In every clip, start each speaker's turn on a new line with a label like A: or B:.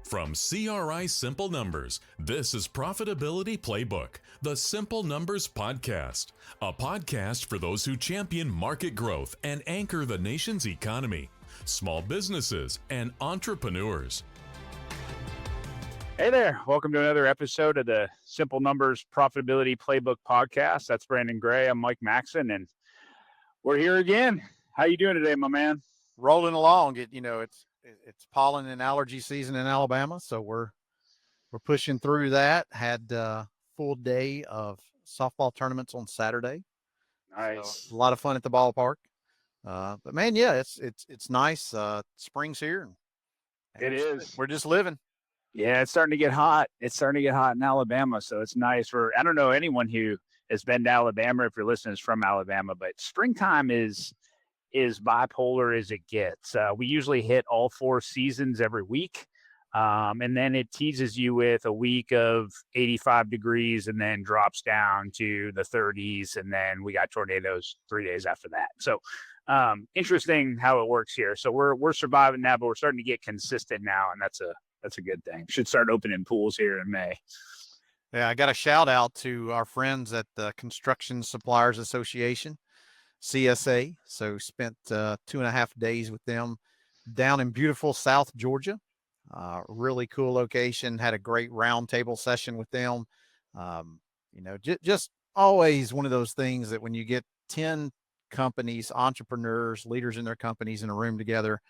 A: From CRI Simple Numbers, this is Profitability Playbook, the Simple Numbers podcast, a podcast for those who champion market growth and anchor the nation's economy, small businesses, and entrepreneurs.
B: Hey there, welcome to another episode of the Simple Numbers Profitability Playbook podcast. That's Brandon Gray. I'm Mike Maxson, and we're here again. How you doing today, my man?
C: Rolling along. It's pollen and allergy season in Alabama, so we're pushing through that. Had a full day of softball tournaments on Saturday.
B: Nice.
C: So a lot of fun at the ballpark. But man, yeah, it's nice. Spring's here.
B: It is.
C: We're just living.
B: Yeah, it's starting to get hot. It's starting to get hot in Alabama, so it's nice. I don't know anyone who has been to Alabama, if your listener is from Alabama, but springtime is bipolar as it gets. We usually hit all four seasons every week, and then it teases you with a week of 85 degrees and then drops down to the 30s, and then we got tornadoes 3 days after that. So interesting how it works here. So we're surviving now, but we're starting to get consistent now, and that's a good thing. Should start opening pools here in May.
C: Yeah, I got a shout out to our friends at the Construction Suppliers Association, CSA. So spent 2.5 days with them down in beautiful South Georgia. Really cool location. Had a great roundtable session with them. Just always one of those things that when you get 10 companies, entrepreneurs, leaders in their companies in a room together,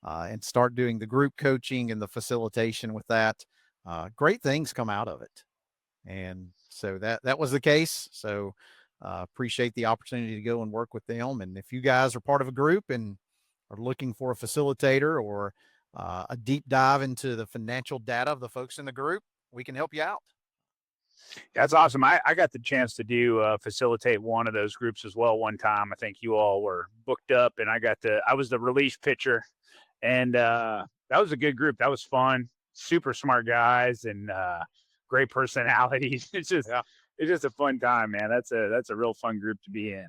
C: and start doing the group coaching and the facilitation with that, great things come out of it. And so that was the case. So appreciate the opportunity to go and work with them. And if you guys are part of a group and are looking for a facilitator or a deep dive into the financial data of the folks in the group, we can help you out.
B: That's awesome. I got the chance to facilitate one of those groups as well one time. I think you all were booked up, and I was the relief pitcher. And that was a good group. That was fun. Super smart guys and great personalities. It's just a fun time, man. That's a real fun group to be in.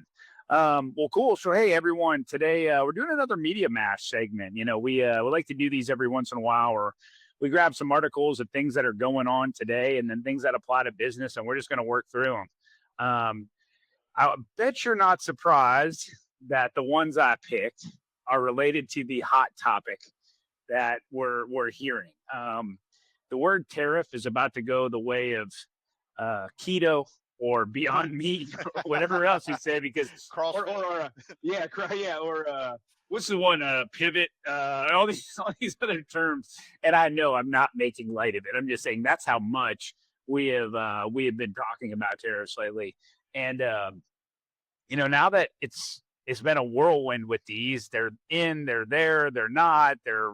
B: Well, cool. So, hey, everyone, today we're doing another Media Mash segment. We like to do these every once in a while, or we grab some articles of things that are going on today and then things that apply to business, and we're just going to work through them. I bet you're not surprised that the ones I picked are related to the hot topic that we're hearing. The word tariff is about to go the way of keto or Beyond Meat or whatever else you say, because what's the one, pivot, all these other terms. And I know I'm not making light of it. I'm just saying that's how much we have been talking about tariffs lately. And now that it's been a whirlwind with these. They're in, they're there, they're not, they're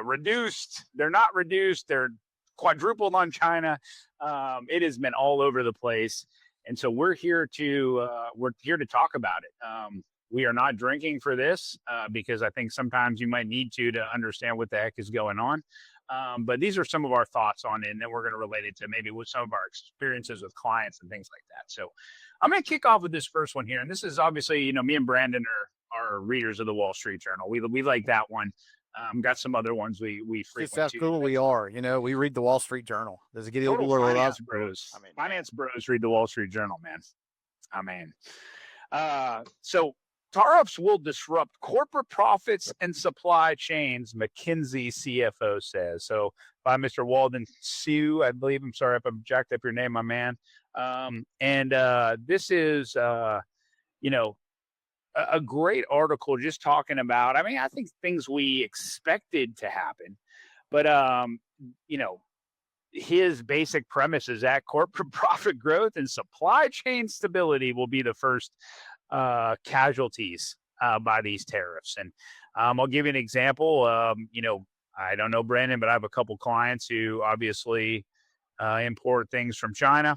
B: reduced, they're not reduced, they're quadrupled on China. It has been all over the place. And so we're here to talk about it. We are not drinking for this because I think sometimes you might need to understand what the heck is going on. But these are some of our thoughts on it, and then we're going to relate it to maybe with some of our experiences with clients and things like that. So I'm going to kick off with this first one here. And this is obviously, me and Brandon are readers of the Wall Street Journal. We like that one. Got some other ones we frequent.
C: It's how cool we are. We read the Wall Street Journal. Does it get a little
B: finance bros? Finance bros read the Wall Street Journal, man. So tariffs will disrupt corporate profits and supply chains, McKinsey CFO says. So by Mr. Walden Sue, I believe. I'm sorry if I jacked up your name, my man. This is, a great article just talking about, I think things we expected to happen, but, his basic premise is that corporate profit growth and supply chain stability will be the first casualties by these tariffs. And I'll give you an example. I don't know Brandon, but I have a couple clients who obviously import things from China.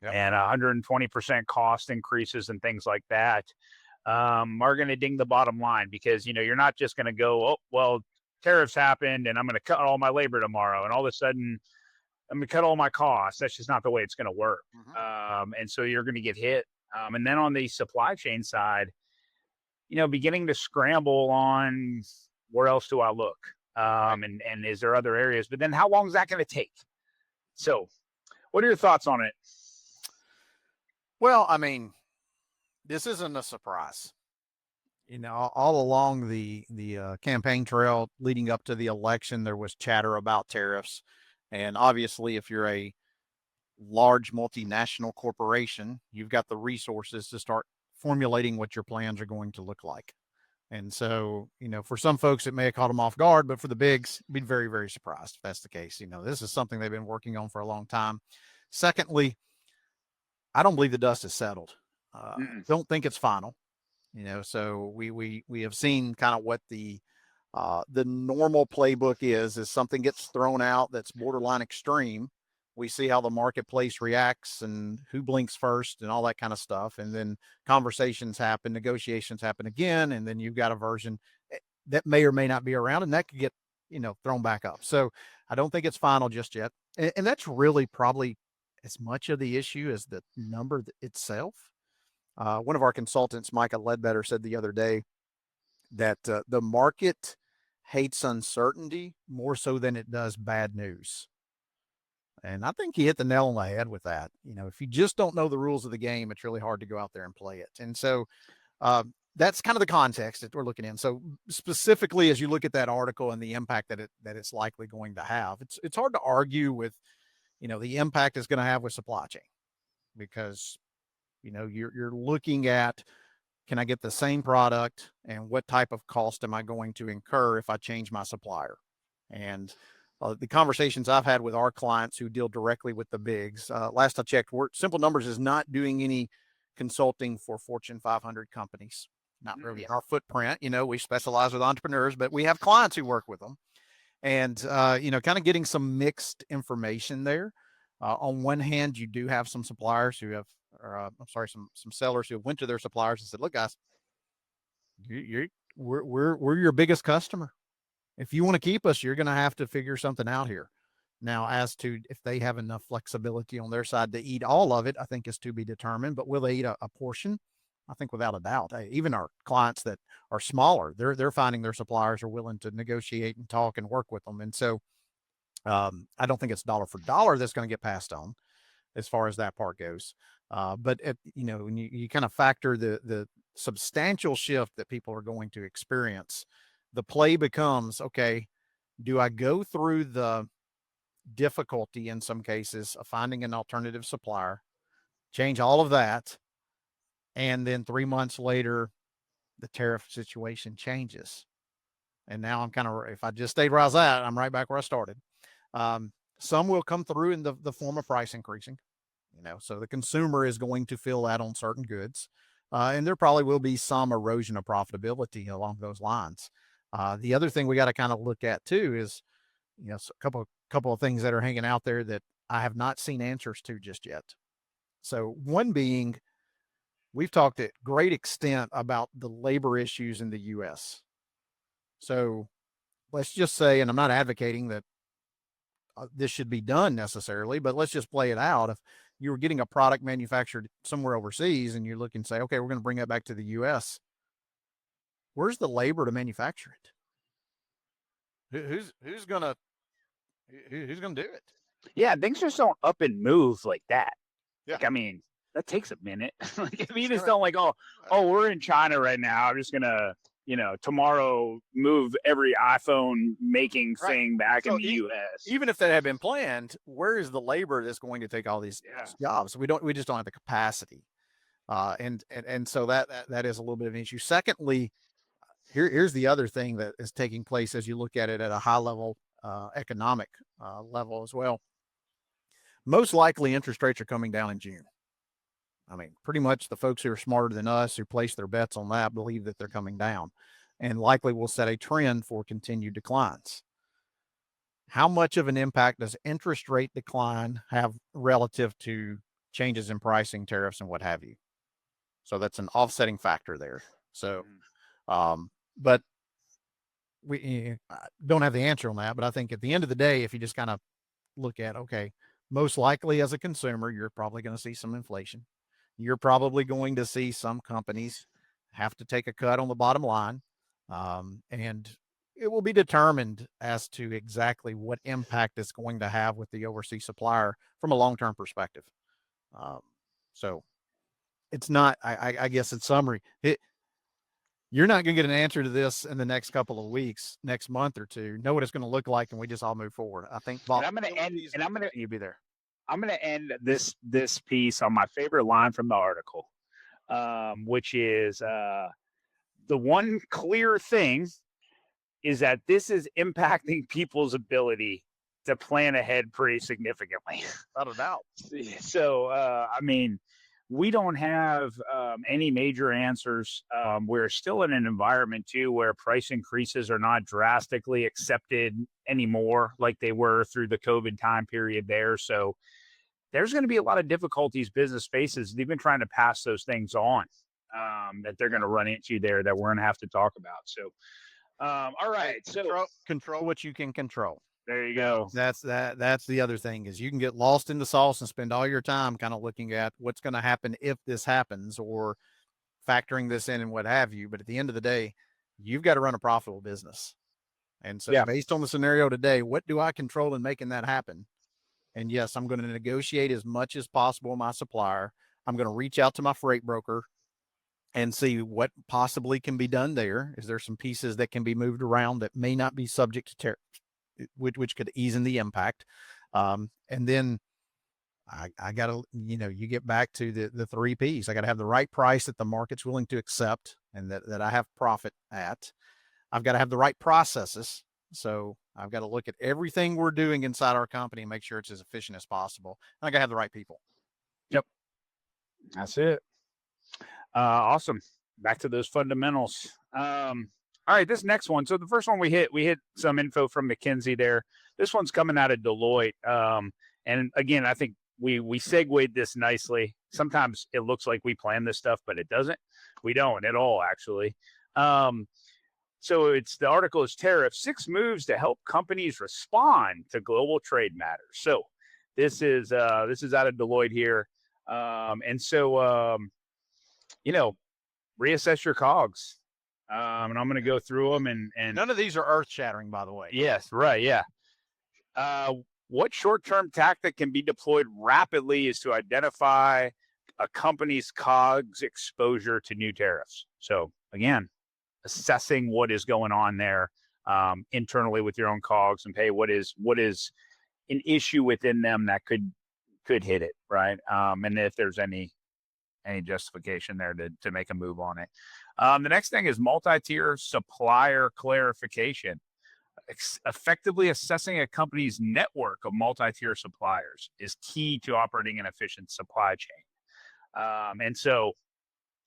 B: Yep. And 120% cost increases and things like that are going to ding the bottom line, because you're not just going to go, oh well, tariffs happened and I'm going to cut all my labor tomorrow and all of a sudden I'm going to cut all my costs. That's just not the way it's going to work. Mm-hmm. And so you're going to get hit. And then on the supply chain side, beginning to scramble on where else do I look? And is there other areas? But then how long is that going to take? So what are your thoughts on it?
C: Well, I mean, this isn't a surprise. You know, all along the campaign trail leading up to the election, there was chatter about tariffs. And obviously, if you're a large multinational corporation, you've got the resources to start formulating what your plans are going to look like. And so, you know, for some folks, it may have caught them off guard, but for the bigs, be very, very surprised if that's the case. You know, this is something they've been working on for a long time. Secondly, I don't believe the dust is settled. Don't think it's final. You know, so we have seen kind of what the normal playbook is something gets thrown out that's borderline extreme. We see how the marketplace reacts and who blinks first and all that kind of stuff. And then conversations happen, negotiations happen again. And then you've got a version that may or may not be around, and that could get, you know, thrown back up. So I don't think it's final just yet. And that's really probably as much of the issue as the number itself. One of our consultants, Micah Ledbetter, said the other day that the market hates uncertainty more so than it does bad news. And I think he hit the nail on the head with that. You know, if you just don't know the rules of the game, it's really hard to go out there and play it. And so that's kind of the context that we're looking in. So specifically, as you look at that article and the impact that it's likely going to have, it's hard to argue with, you know, the impact it's going to have with supply chain, because, you know, you're looking at, can I get the same product, and what type of cost am I going to incur if I change my supplier? And the conversations I've had with our clients who deal directly with the bigs, last I checked, Simple Numbers is not doing any consulting for Fortune 500 companies. Not really in our footprint. You know, we specialize with entrepreneurs, but we have clients who work with them. And, you know, kind of getting some mixed information there. On one hand, you do have some suppliers who have, some sellers who went to their suppliers and said, "Look, guys, we're your biggest customer. If you want to keep us, you're going to have to figure something out here." Now, as to if they have enough flexibility on their side to eat all of it, I think is to be determined. But will they eat a portion? I think without a doubt. Even our clients that are smaller, they're finding their suppliers are willing to negotiate and talk and work with them. And so I don't think it's dollar for dollar that's going to get passed on as far as that part goes. But you know, when you kind of factor the substantial shift that people are going to experience, the play becomes, okay, do I go through the difficulty in some cases of finding an alternative supplier, change all of that, and then 3 months later, the tariff situation changes. And now I'm kind of, if I just stayed where I was at, I'm right back where I started. Some will come through in the form of price increasing, you know, so the consumer is going to feel that on certain goods. And there probably will be some erosion of profitability along those lines. The other thing we got to kind of look at too is, you know, a couple of things that are hanging out there that I have not seen answers to just yet. So one being, we've talked at great extent about the labor issues in the U.S. So let's just say, and I'm not advocating that this should be done necessarily, but let's just play it out. If you were getting a product manufactured somewhere overseas and you look and say, okay, we're going to bring that back to the U.S., where's the labor to manufacture it? Who's going to do it?
B: Yeah, things just don't up and move like that.
C: Yeah.
B: Like, I mean, that takes a minute. Like, if you just don't like, oh, we're in China right now, I'm just gonna, you know, tomorrow move every iPhone making thing back in the U.S.
C: Even if that had been planned, where is the labor that's going to take all these jobs? We just don't have the capacity. And so that is a little bit of an issue. Secondly, here's the other thing that is taking place as you look at it at a high level, economic level as well. Most likely interest rates are coming down in June. I mean, pretty much the folks who are smarter than us who place their bets on that believe that they're coming down, and likely will set a trend for continued declines. How much of an impact does interest rate decline have relative to changes in pricing, tariffs, and what have you? So that's an offsetting factor there. So, but we don't have the answer on that. But I think at the end of the day, if you just kind of look at, okay, most likely as a consumer, you're probably going to see some inflation. You're probably going to see some companies have to take a cut on the bottom line. And it will be determined as to exactly what impact it's going to have with the overseas supplier from a long-term perspective. Um, so it's not, I guess in summary, you're not going to get an answer to this in the next couple of weeks, next month or two, know what it's going to look like, and we just all move forward. I think
B: And I'm going to end, and you be there. I'm going to end this piece on my favorite line from the article, which is the one clear thing is that this is impacting people's ability to plan ahead pretty significantly.
C: Without a doubt.
B: So, I mean, we don't have any major answers. We're still in an environment too where price increases are not drastically accepted anymore like they were through the COVID time period there. So there's going to be a lot of difficulties business faces. They've been trying to pass those things on that they're going to run into there that we're going to have to talk about. So, all right. So
C: control what you can control.
B: There you go.
C: That's the other thing is you can get lost in the sauce and spend all your time kind of looking at what's going to happen if this happens or factoring this in and what have you. But at the end of the day, you've got to run a profitable business. And so based on the scenario today, what do I control in making that happen? And yes, I'm going to negotiate as much as possible with my supplier. I'm going to reach out to my freight broker and see what possibly can be done there. Is there some pieces that can be moved around that may not be subject to tariffs, which could ease in the impact? And then I got to, you get back to the 3 Ps. I got to have the right price that the market's willing to accept and that I have profit at. I've got to have the right processes. So I've got to look at everything we're doing inside our company and make sure it's as efficient as possible. And I got to have the right people.
B: Yep. That's it. Awesome. Back to those fundamentals. All right, this next one. So the first one we hit some info from McKinsey there. This one's coming out of Deloitte. And again, I think we segued this nicely. Sometimes it looks like we plan this stuff, but it doesn't. We don't at all, actually. So the article is Tariffs, 6 moves to help companies respond to global trade matters. So this is out of Deloitte here. And so reassess your COGS. And I'm going to go through them and
C: none of these are earth shattering, by the way.
B: Yes. Right. Yeah. What short-term tactic can be deployed rapidly is to identify a company's COGS exposure to new tariffs. So again, assessing what is going on there internally with your own COGS and pay what is an issue within them that could hit it, right? And if there's any justification there to make a move on it. The next thing is multi-tier supplier clarification. Effectively assessing a company's network of multi-tier suppliers is key to operating an efficient supply chain. And so,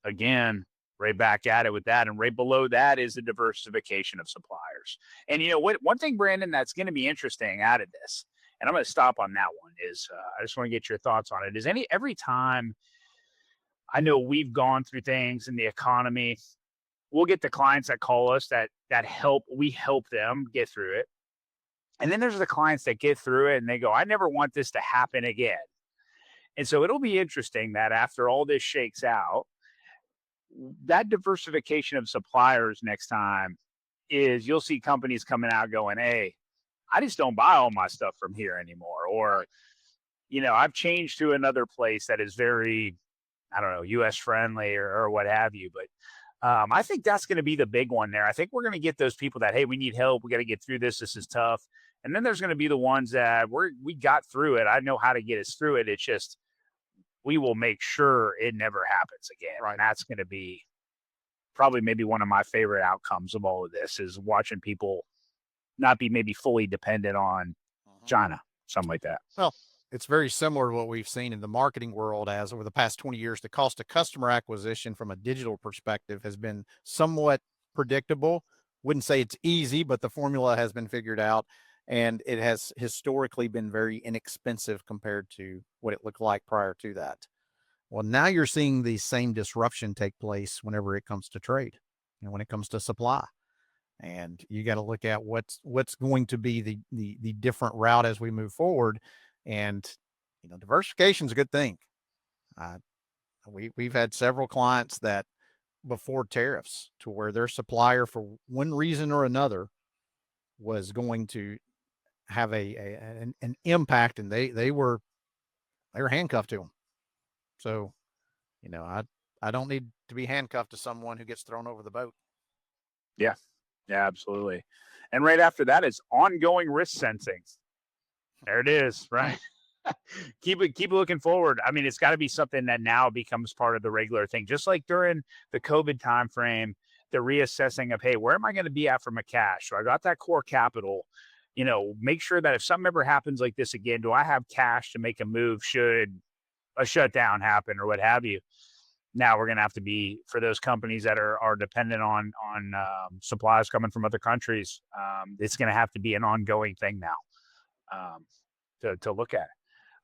B: again, right back at it with that. And right below that is the diversification of suppliers. And one thing, Brandon, that's going to be interesting out of this, and I'm going to stop on that one, is I just want to get your thoughts on it, is every time I know we've gone through things in the economy, we'll get the clients that call us that we help them get through it. And then there's the clients that get through it and they go, I never want this to happen again. And so it'll be interesting that after all this shakes out, that diversification of suppliers next time is you'll see companies coming out going, hey, I just don't buy all my stuff from here anymore. Or, I've changed to another place that is very, I don't know, US friendly or what have you. But I think that's going to be the big one there. I think we're going to get those people that, hey, we need help. We got to get through this. This is tough. And then there's going to be the ones that we got through it. I know how to get us through it. It's just, we will make sure it never happens again. Right. And that's going to be probably maybe one of my favorite outcomes of all of this is watching people not be maybe fully dependent on China, something like that.
C: Well, it's very similar to what we've seen in the marketing world as over the past 20 years. The cost of customer acquisition from a digital perspective has been somewhat predictable. Wouldn't say it's easy, but the formula has been figured out, and it has historically been very inexpensive compared to what it looked like prior to that. Well, now you're seeing the same disruption take place whenever it comes to trade and when it comes to supply. And you got to look at what's going to be the different route as we move forward. And, diversification is a good thing. We've had several clients that before tariffs to where their supplier for one reason or another was going to have an impact, and they were handcuffed to them. So, I don't need to be handcuffed to someone who gets thrown over the boat.
B: Yeah, yeah, absolutely. And right after that is ongoing risk sensing. There it is, right? keep looking forward. I mean, it's got to be something that now becomes part of the regular thing. Just like during the COVID time frame, the reassessing of, hey, where am I going to be at from a cash? So I got that core capital. Make sure that if something ever happens like this again, do I have cash to make a move should a shutdown happen or what have you? Now we're going to have to be, for those companies that are dependent on supplies coming from other countries. It's going to have to be an ongoing thing now to look at.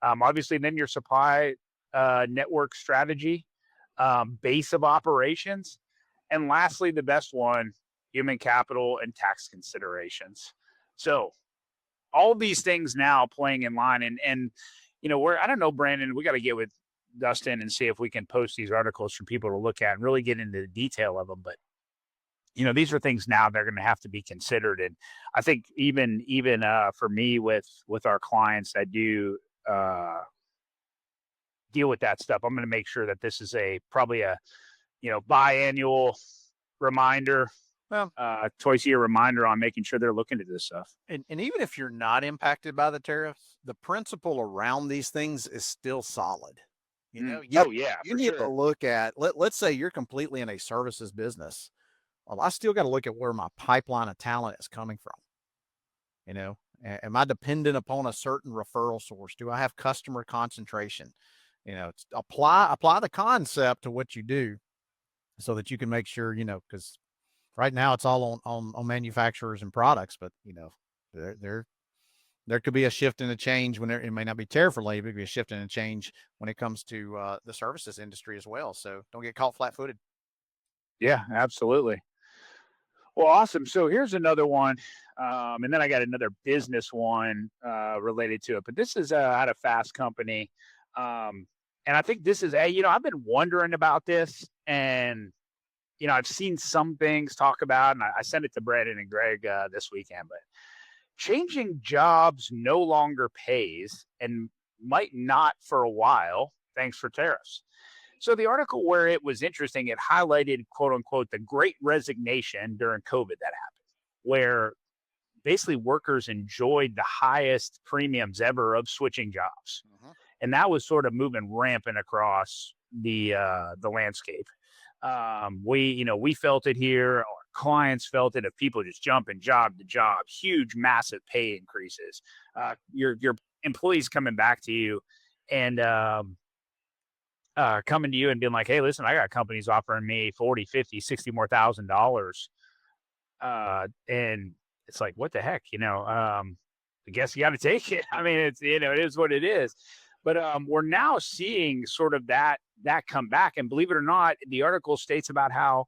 B: Obviously, then your supply network strategy, base of operations, and lastly, the best one, human capital and tax considerations. So all these things now playing in line, and I don't know, Brandon, we got to get with Dustin and see if we can post these articles for people to look at and really get into the detail of them. But these are things now they're going to have to be considered. And I think even for me with our clients that do deal with that stuff, I'm going to make sure that this is probably a biannual reminder, twice a year reminder on making sure they're looking at this stuff.
C: And even if you're not impacted by the tariffs, the principle around these things is still solid. You need to look at, let's say you're completely in a services business. Well, I still got to look at where my pipeline of talent is coming from. Am I dependent upon a certain referral source? Do I have customer concentration? Apply the concept to what you do so that you can make sure, because right now it's all on manufacturers and products, but there could be a shift and a change when it may not be tariff related, but it could be a shift and a change when it comes to the services industry as well. So don't get caught flat-footed.
B: Yeah, absolutely. Well, awesome. So here's another one. And then I got another business one related to it, but this is out of Fast Company. And I think this is I've been wondering about this, and I've seen some things talk about, and I sent it to Brandon and Greg this weekend, but changing jobs no longer pays and might not for a while, thanks for tariffs. So the article where it was interesting, it highlighted, quote unquote, the great resignation during COVID that happened, where basically workers enjoyed the highest premiums ever of switching jobs. Mm-hmm. And that was sort of moving rampant across the landscape. We felt it here. Our clients felt it of people just jumping job to job, huge, massive pay increases. Your employees coming back to you and coming to you and being like, hey, listen, I got companies offering me 40, 50, 60 more $1,000. And it's like, what the heck, I guess you got to take it. I mean, it's, it is what it is. But we're now seeing sort of that come back. And believe it or not, the article states about how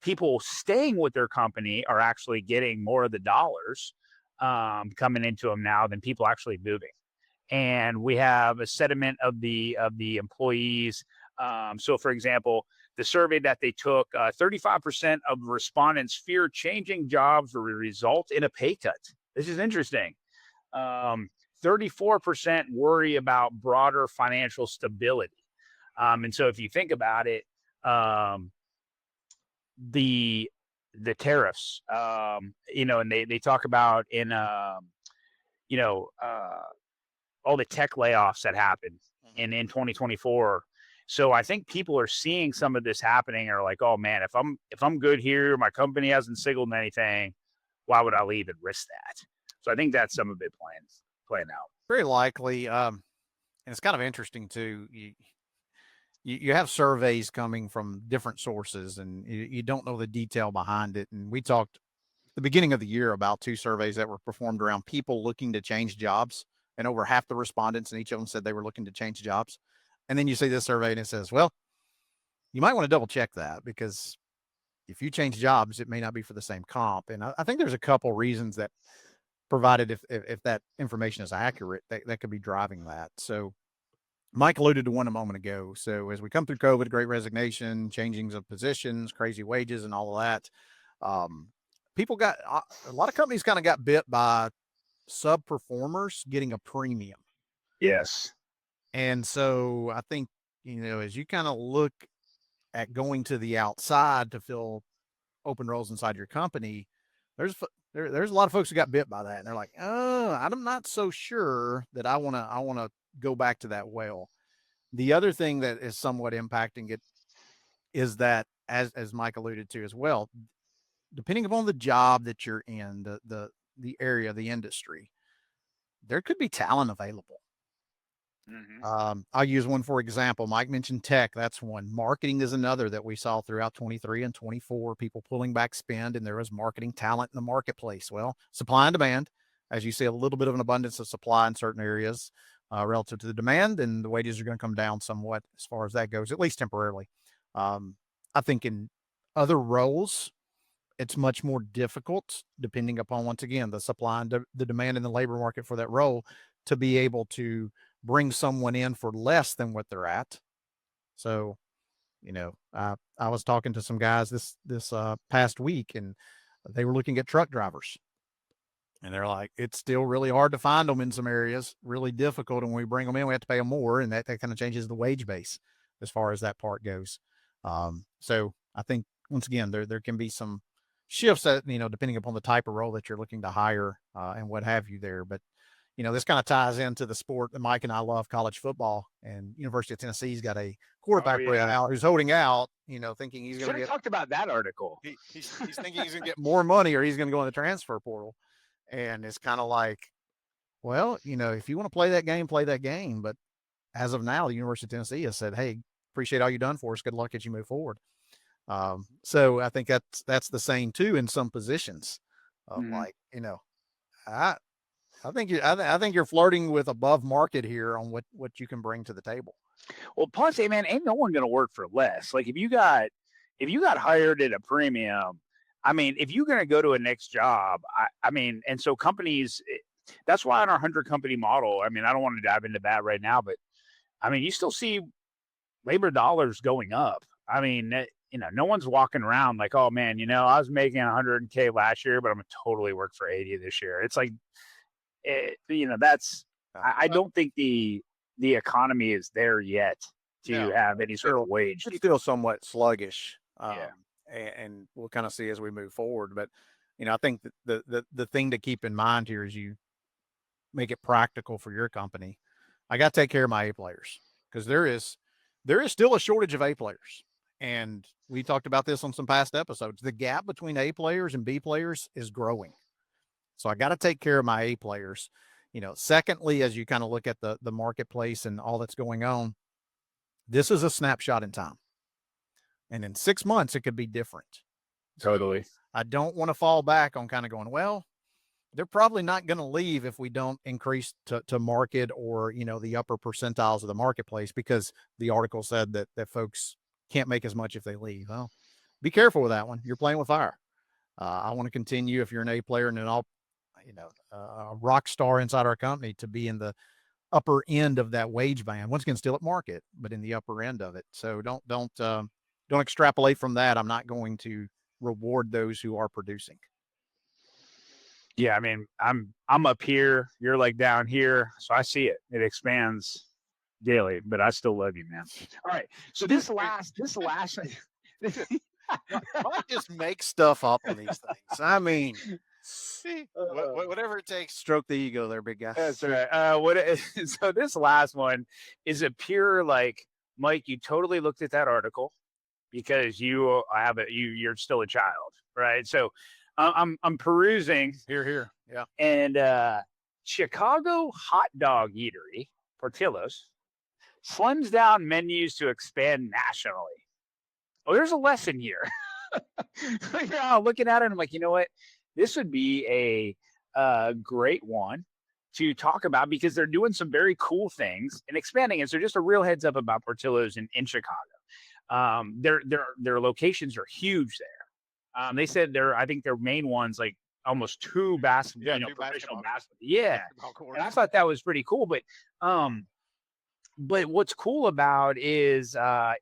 B: people staying with their company are actually getting more of the dollars coming into them now than people actually moving. And we have a sentiment of the employees. So, for example, the survey that they took, 35% of respondents fear changing jobs will result in a pay cut. This is interesting. 34% worry about broader financial stability. And so if you think about it, the tariffs, and they talk about in, all the tech layoffs that happened in 2024. So I think people are seeing some of this happening, are like, oh man, if I'm good here, my company hasn't signaled anything, why would I leave and risk that? So I think that's some of it playing out.
C: Very likely. And it's kind of interesting too. You have surveys coming from different sources, and you don't know the detail behind it. And we talked at the beginning of the year about 2 surveys that were performed around people looking to change jobs. And over half the respondents, and each of them said they were looking to change jobs. And then you see this survey and it says, well, you might want to double check that, because if you change jobs, it may not be for the same comp. And I think there's a couple reasons that, provided if that information is accurate, that could be driving that. So Mike alluded to one a moment ago. So as we come through COVID, great resignation, changings of positions, crazy wages, and all of that, people got a lot of companies kind of got bit by sub performers getting a premium.
B: Yes.
C: And so I think, as you kind of look at going to the outside to fill open roles inside your company, there's a lot of folks who got bit by that, and they're like, oh, I'm not so sure that I want to go back to that well. The other thing that is somewhat impacting it is that, as Mike alluded to as well, depending upon the job that you're in, the area, the industry, there could be talent available. I'll use one for example. Mike mentioned tech. That's one. Marketing is another that we saw throughout 23 and 24, people pulling back spend, and there was marketing talent in the marketplace. Well, supply and demand, as you see a little bit of an abundance of supply in certain areas relative to the demand, and the wages are going to come down somewhat as far as that goes, at least temporarily. I think in other roles, it's much more difficult, depending upon, once again, the supply and the demand in the labor market for that role, to be able to bring someone in for less than what they're at. So, I was talking to some guys this past week, and they were looking at truck drivers, and they're like, it's still really hard to find them in some areas, really difficult. And when we bring them in, we have to pay them more, and that kind of changes the wage base as far as that part goes. So I think, once again, there can be some shifts that, depending upon the type of role that you're looking to hire and what have you there. But, this kind of ties into the sport that Mike and I love, college football, and University of Tennessee's got a quarterback right now who's holding out, thinking he's going to get
B: talked about that article.
C: He's thinking he's going to get more money, or he's going to go in the transfer portal. And it's kind of like, well, if you want to play that game, play that game. But as of now, the University of Tennessee has said, hey, appreciate all you've done for us. Good luck as you move forward. So I think that's the same too in some positions. Like, I think you're flirting with above market here on what you can bring to the table.
B: Well, plus, hey man, ain't no one going to work for less. Like if you got hired at a premium, I mean, if you're going to go to a next job, I mean, and so companies, that's why in our 100 company model, I mean, I don't want to dive into that right now, but I mean, you still see labor dollars going up. I mean, no one's walking around like, oh man, I was making 100K last year, but I'm going to totally work for 80 this year. It's like, I don't think the economy is there yet to have any sort of wage.
C: It's still somewhat sluggish. And we'll kind of see as we move forward. But, I think the thing to keep in mind here is you make it practical for your company. I got to take care of my A players, because there is still a shortage of A players. And we talked about this on some past episodes. The gap between A players and B players is growing. So I got to take care of my A players. Secondly, as you kind of look at the marketplace and all that's going on, this is a snapshot in time. And in 6 months, it could be different.
B: Totally.
C: I don't want to fall back on kind of going, well, they're probably not going to leave if we don't increase to market or, the upper percentiles of the marketplace, because the article said that folks can't make as much if they leave. Well, be careful with that one. You're playing with fire. I want to continue, if you're an A player and a rock star inside our company, to be in the upper end of that wage band. Once again, still at market, but in the upper end of it. So don't extrapolate from that. I'm not going to reward those who are producing.
B: Yeah, I mean, I'm up here, you're like down here, so I see it. It expands daily, but I still love you, man. All right, so this last,
C: I just make stuff up on these things. I mean, whatever it takes, stroke the ego there, big guy.
B: That's right. So this last one is a pure, like, Mike, you totally looked at that article because you're still a child, right? So I'm perusing
C: here. Yeah.
B: And Chicago hot dog eatery, Portillo's, slims down menus to expand nationally. Oh, there's a lesson here. Looking at it, I'm like, you know what? This would be a great one to talk about, because they're doing some very cool things and expanding it. So just a real heads up about Portillo's in Chicago. Their locations are huge there. They said I think their main one's like almost two basketball, professional basketball. Yeah. And I thought that was pretty cool. But what's cool about is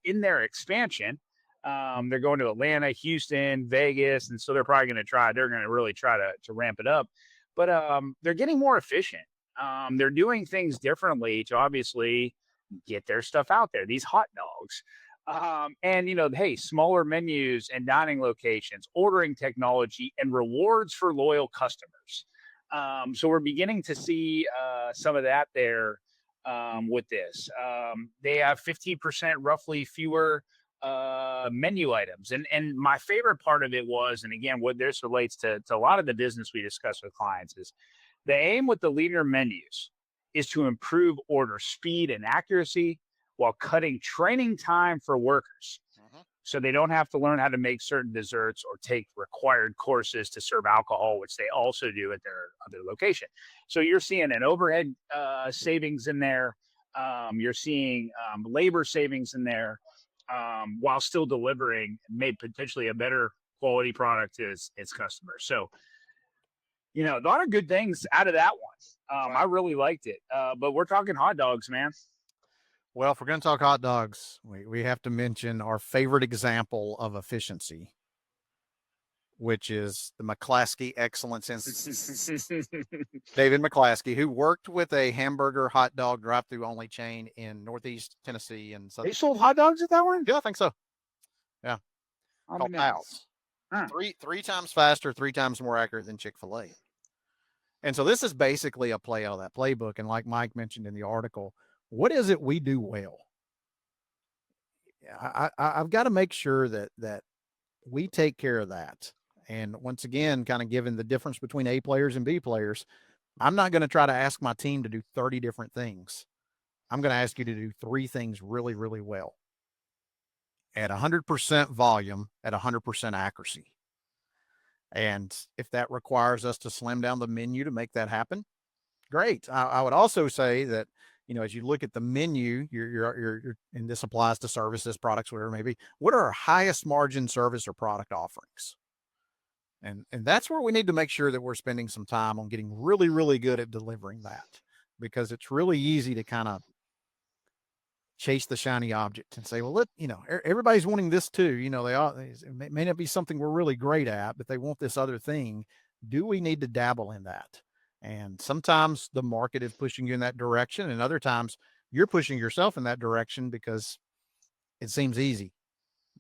B: in their expansion, They're going to Atlanta, Houston, Vegas, and so they're probably going to really try to ramp it up. But they're getting more efficient. They're doing things differently to obviously get their stuff out there. These hot dogs. And hey, smaller menus and dining locations, ordering technology, and rewards for loyal customers. So we're beginning to see some of that there with this. They have 15% roughly fewer menu items. And my favorite part of it was, and again, what this relates to a lot of the business we discuss with clients, is the aim with the leaner menus is to improve order speed and accuracy while cutting training time for workers. So they don't have to learn how to make certain desserts or take required courses to serve alcohol, which they also do at their other location. So you're seeing an overhead savings in there. You're seeing labor savings in there, while still delivering made potentially a better quality product to its customers. So, a lot of good things out of that one. I really liked it. But we're talking hot dogs, man.
C: Well, if we're going to talk hot dogs, we have to mention our favorite example of efficiency, which is the McClaskey Excellence Institute. David McClaskey, who worked with a hamburger hot dog drive-through only chain in Northeast Tennessee and
B: They sold hot dogs at that one?
C: Yeah, I think so. Yeah. Called Pals. Three times faster, 3 times more accurate than Chick-fil-A. And so this is basically a play out of that playbook. And like Mike mentioned in the article, what is it we do well? I've got to make sure that we take care of that. And once again, kind of given the difference between A players and B players, I'm not going to try to ask my team to do 30 different things. I'm going to ask you to do 3 things really, really well at 100% volume, at 100% accuracy. And if that requires us to slam down the menu to make that happen, great. I would also say that, as you look at the menu, you're and this applies to services, products, whatever it may be, what are our highest margin service or product offerings? And that's where we need to make sure that we're spending some time on getting really, really good at delivering that, because it's really easy to kind of chase the shiny object and say, well, everybody's wanting this too. It may not be something we're really great at, but they want this other thing. Do we need to dabble in that? And sometimes the market is pushing you in that direction, and other times you're pushing yourself in that direction because it seems easy.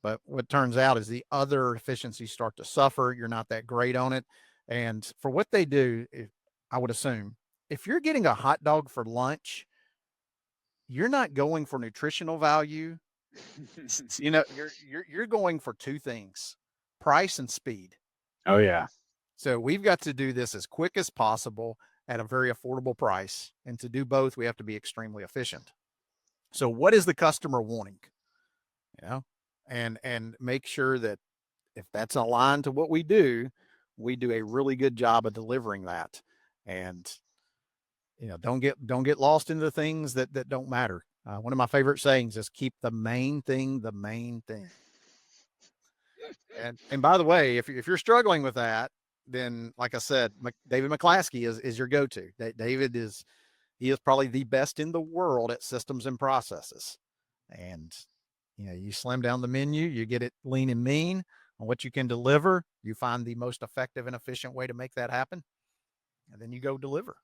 C: But what turns out is the other efficiencies start to suffer. You're not that great on it. And for what they do, I would assume, if you're getting a hot dog for lunch, you're not going for nutritional value. You're going for 2 things: price and speed.
B: Oh yeah.
C: So we've got to do this as quick as possible at a very affordable price. And to do both, we have to be extremely efficient. So what is the customer wanting? And make sure that if that's aligned to what we do a really good job of delivering that. And don't get lost into the things that don't matter. One of my favorite sayings is keep the main thing the main thing. And by the way, if you're struggling with that, then like I said, David McClaskey is your go-to. David is probably the best in the world at systems and processes. And you slim down the menu, you get it lean and mean on what you can deliver. You find the most effective and efficient way to make that happen, and then you go deliver.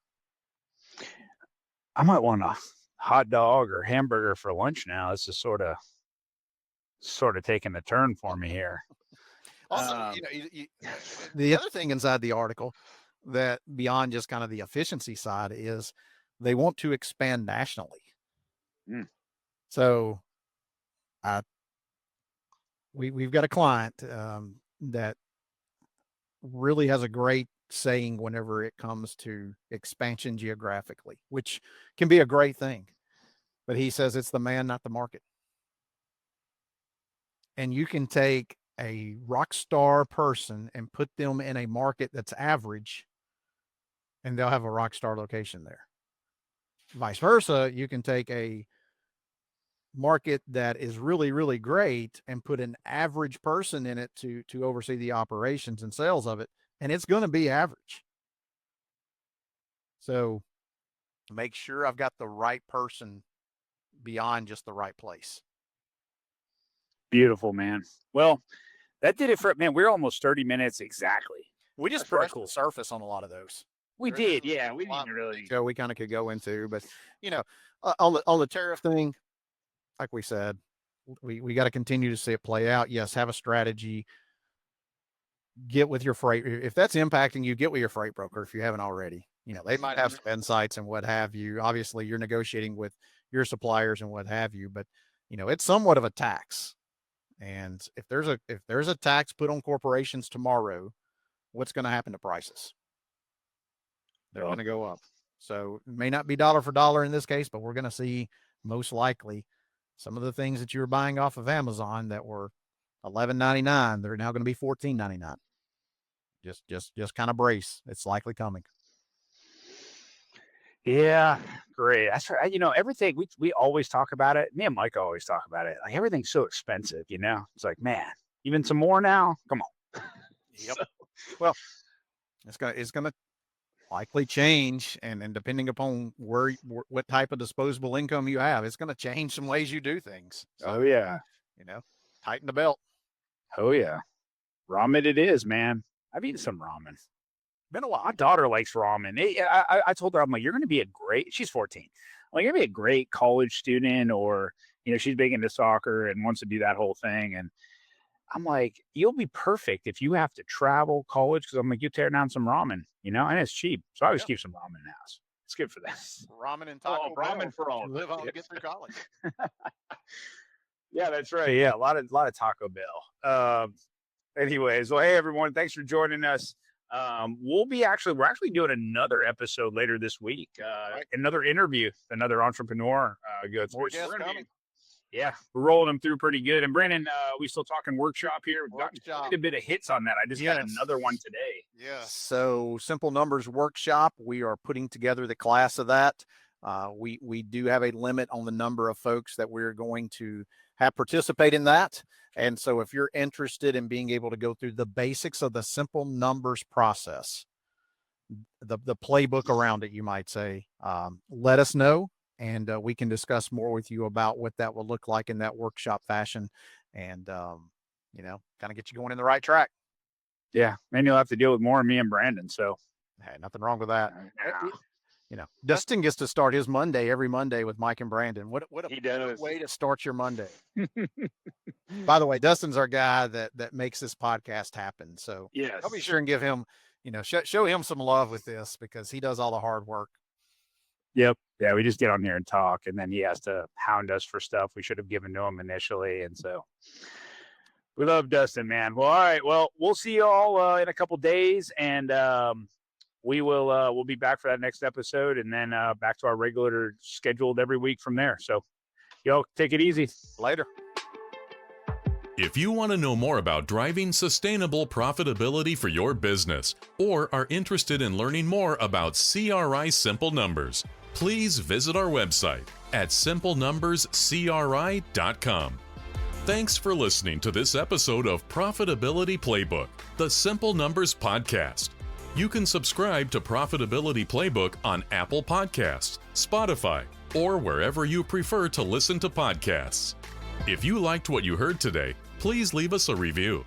B: I might want a hot dog or hamburger for lunch now. This is sort of taking a turn for me here.
C: Also, the other thing inside the article that beyond just kind of the efficiency side is they want to expand nationally. So we've got a client that really has a great saying whenever it comes to expansion geographically, which can be a great thing. But he says it's the man, not the market. And you can take a rock star person and put them in a market that's average, and they'll have a rock star location there. Vice versa, you can take a market that is really, really great and put an average person in it to oversee the operations and sales of it, and it's going to be average. So make sure I've got the right person beyond just the right place.
B: Beautiful, man. Well, that did it for man. We're almost 30 minutes exactly.
C: We just brushed the surface on a lot of those.
B: We did, yeah. We didn't really.
C: So we kind of could go into, but on the tariff thing, like we said, we got to continue to see it play out. Yes, have a strategy. Get with your freight. If that's impacting you, get with your freight broker if you haven't already. They might have some insights and what have you. Obviously, you're negotiating with your suppliers and what have you, but it's somewhat of a tax. And if there's a tax put on corporations tomorrow, what's going to happen to prices? They're going to go up. So it may not be dollar for dollar in this case, but we're going to see most likely some of the things that you were buying off of Amazon that were $11.99, they're now going to be $14.99. Just kind of brace. It's likely coming.
B: Yeah, great. That's right. Everything we always talk about it. Me and Mike always talk about it. Like everything's so expensive, It's like, man, even some more now. Come on.
C: Yep. Well, it's gonna likely change, and depending upon what type of disposable income you have, it's gonna change some ways you do things. So,
B: oh yeah.
C: Tighten the belt.
B: Oh yeah. Ramen it is, man. I've eaten some ramen. Been a while. My daughter likes ramen. I told her, I'm like, you're going to be she's 14. I'm like, you're going to be a great college student, or, she's big into soccer and wants to do that whole thing. And I'm like, you'll be perfect if you have to travel college. Cause I'm like, you tear down some ramen, and it's cheap. So I always keep some ramen in the house. It's good for that.
C: Ramen and taco.
B: Ramen for all.
C: Live on to get through college.
B: Yeah, that's right. Yeah. A lot of Taco Bell. Anyways, well, hey everyone, thanks for joining us. We're actually doing another episode later this week. Another interview, another entrepreneur. Good. Yeah, we're rolling them through pretty good. And Brandon, we still talking workshop here. We've got quite a bit of hits on that. I just got another one today.
C: Yeah. So Simple Numbers Workshop, we are putting together the class of that. We do have a limit on the number of folks that we're going to have participate in that. And so if you're interested in being able to go through the basics of the simple numbers process, the playbook around it, you might say, let us know, and we can discuss more with you about what that will look like in that workshop fashion, and kind of get you going in the right track.
B: Yeah, and you'll have to deal with more of me and Brandon. So,
C: hey, nothing wrong with that. Dustin gets to start his Monday every Monday with Mike and Brandon. What a way to start your Monday. By the way, Dustin's our guy that makes this podcast happen. So I'll be sure and give him, show him some love with this, because he does all the hard work.
B: Yep. Yeah. We just get on here and talk, and then he has to hound us for stuff we should have given to him initially. And so we love Dustin, man. Well, all right. Well, we'll see you all in a couple days, and we'll be back for that next episode, and then back to our regular scheduled every week from there. So y'all take it easy.
C: Later.
A: If you want to know more about driving sustainable profitability for your business, or are interested in learning more about CRI Simple Numbers, please visit our website at simplenumberscri.com. Thanks for listening to this episode of Profitability Playbook, the Simple Numbers podcast. You can subscribe to Profitability Playbook on Apple Podcasts, Spotify, or wherever you prefer to listen to podcasts. If you liked what you heard today, please leave us a review.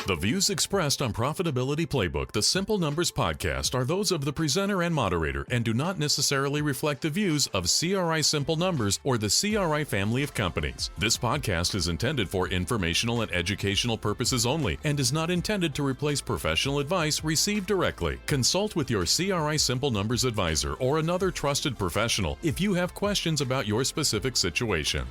A: The views expressed on Profitability Playbook, the Simple Numbers podcast, are those of the presenter and moderator and do not necessarily reflect the views of CRI Simple Numbers or the CRI family of companies. This podcast is intended for informational and educational purposes only and is not intended to replace professional advice received directly. Consult with your CRI Simple Numbers advisor or another trusted professional if you have questions about your specific situation.